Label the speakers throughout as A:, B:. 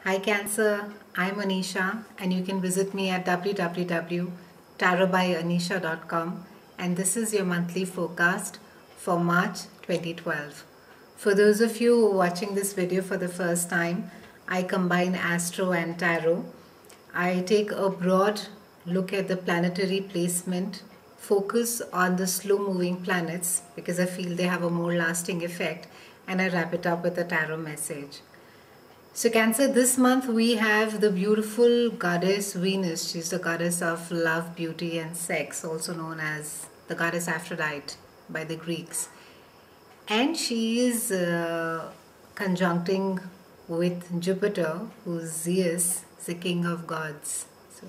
A: Hi Cancer, I'm Anisha and you can visit me at www.tarotbyanisha.com, and this is your monthly forecast for March 2012. For those of you watching this video for the first time, I combine Astro and Tarot. I take a broad look at the planetary placement, focus on the slow moving planets because I feel they have a more lasting effect, and I wrap it up with a tarot message. So Cancer, this month we have the beautiful goddess Venus. She's the goddess of love, beauty and sex, also known as the goddess Aphrodite by the Greeks. And she is conjuncting with Jupiter, who's Zeus, the king of gods. So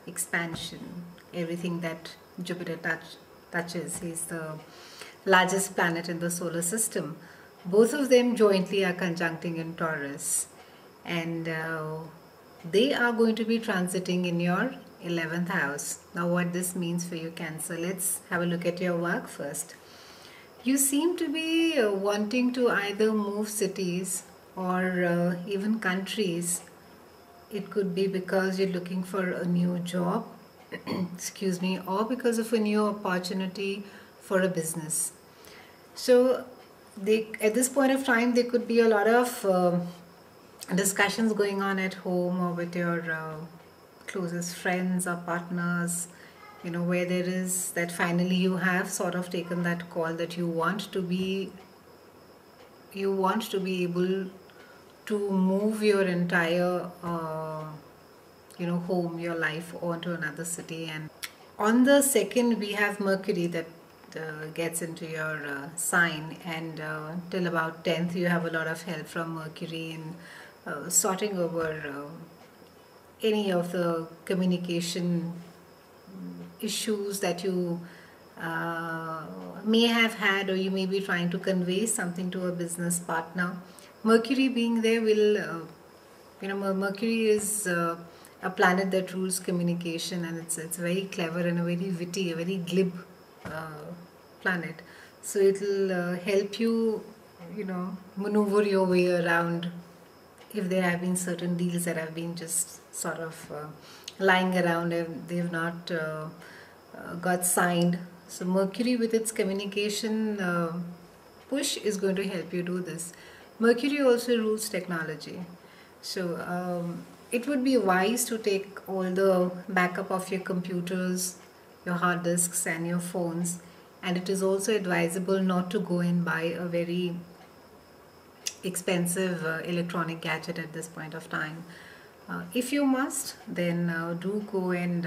A: expansion, everything that Jupiter touches. He's the largest planet in the solar system. Both of them jointly are conjuncting in Taurus, and they are going to be transiting in your 11th house. Now what this means for you Cancer, let's have a look at your work first. You seem to be wanting to either move cities or even countries. It could be because you're looking for a new job excuse me, or because of a new opportunity for a business. So at this point of time there could be a lot of discussions going on at home or with your closest friends or partners, where there is that finally you have sort of taken that call that you want to be able to move your entire home, your life onto another city. And on the 2nd we have Mercury that gets into your sign, and till about 10th you have a lot of help from Mercury in sorting over any of the communication issues that you may have had, or you may be trying to convey something to a business partner. Mercury being there will Mercury is a planet that rules communication, and it's very clever and a very witty, a very glib planet. So it will help you maneuver your way around if there have been certain deals that have been just sort of lying around and they've not got signed. So Mercury with its communication push is going to help you do this. Mercury also rules technology. So it would be wise to take all the backup of your computers, your hard disks and your phones, and it is also advisable not to go and buy a very expensive electronic gadget at this point of time. If you must, then do go and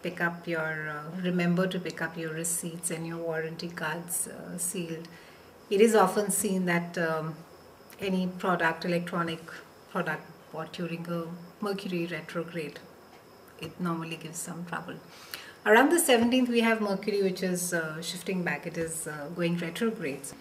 A: pick up your remember to pick up your receipts and your warranty cards sealed. It is often seen that any electronic product bought during a Mercury retrograde, it normally gives some trouble. Around the 17th we have Mercury, which is shifting back. It is going retrograde.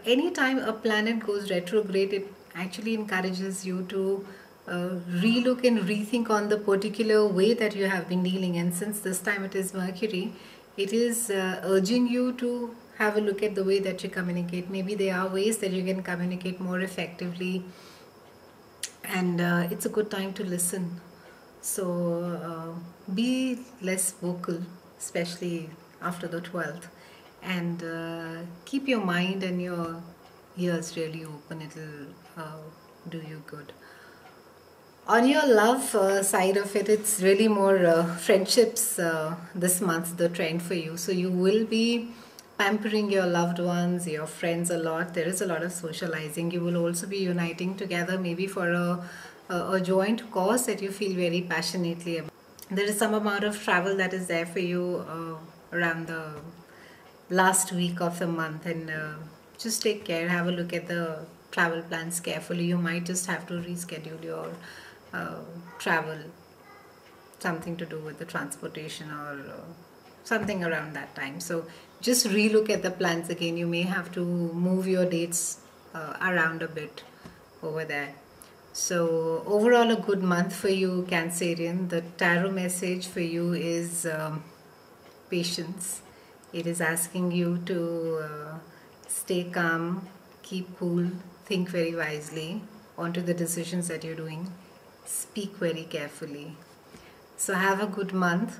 A: Anytime a planet goes retrograde, it actually encourages you to relook and rethink on the particular way that you have been dealing. And since this time it is Mercury, it is urging you to have a look at the way that you communicate. Maybe there are ways that you can communicate more effectively, and it's a good time to listen. So be less vocal, especially after the 12th, and keep your mind and your ears really open. It'll do you good. On your love side of it, it's really more friendships this month, the trend for you. So you will be pampering your loved ones, your friends a lot. There is a lot of socializing. You will also be uniting together, maybe for a joint cause that you feel very passionately about. There is some amount of travel that is there for you around the last week of the month, and just take care. Have a look at the travel plans carefully. You might just have to reschedule your travel, something to do with the transportation or something around that time. So just relook at the plans again. You may have to move your dates around a bit over there. So overall a good month for you Cancerian. The tarot message for you is patience. It is asking you to stay calm, keep cool, think very wisely. onto the decisions that you're doing, speak very carefully. So have a good month.